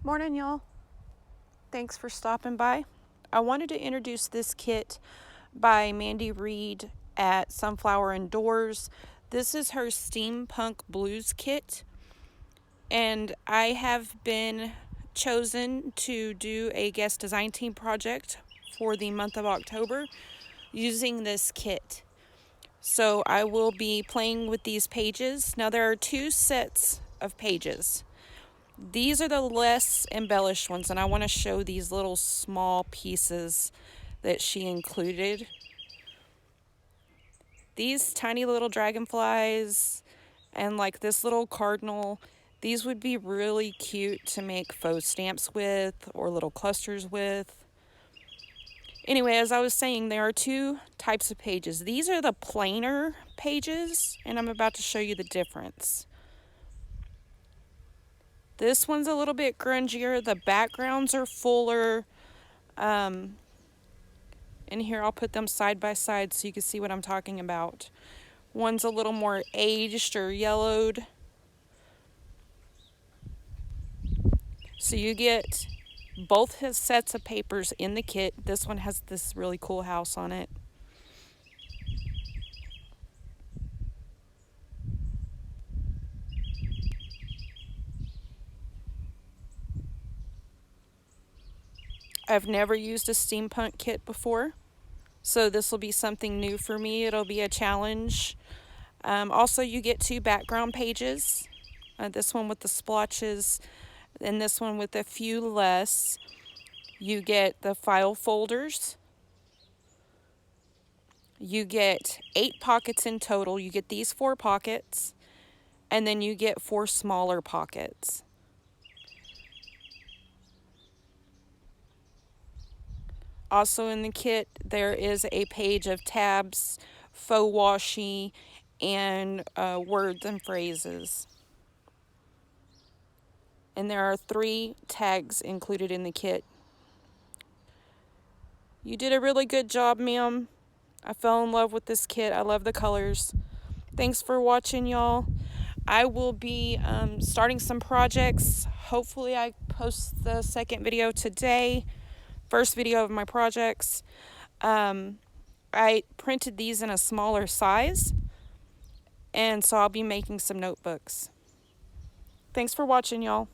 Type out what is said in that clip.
Morning, y'all. Thanks for stopping by. I wanted to introduce this kit by Mandy Reed at Sunflowers and Dors. This is her Steampunk Blues kit, and I have been chosen to do a guest design team project for the month of October using this kit. So I will be playing with these pages. Now there are two sets of pages. These are the less embellished ones, and I want to show these little small pieces that she included. These tiny little dragonflies and like this little cardinal, these would be really cute to make faux stamps with or little clusters with. Anyway, as I was saying, there are two types of pages. These are the plainer pages, and I'm about to show you the difference. This one's a little bit grungier. The backgrounds are fuller. In here, I'll put them side by side so you can see what I'm talking about. One's a little more aged or yellowed. So you get both sets of papers in the kit. This one has this really cool house on it. I've never used a steampunk kit before, so this will be something new for me. It'll be a challenge. Also, you get two background pages. This one with the splotches and this one with a few less. You get the file folders. You get 8 pockets in total. You get these 4 pockets, and then you get 4 smaller pockets. Also in the kit, there is a page of tabs, faux washi, and words and phrases. And there are 3 tags included in the kit. You did a really good job, ma'am. I fell in love with this kit. I love the colors. Thanks for watching, y'all. I will be starting some projects. Hopefully I post the second video today. First video of my projects. I printed these in a smaller size, and so I'll be making some notebooks. Thanks for watching, y'all.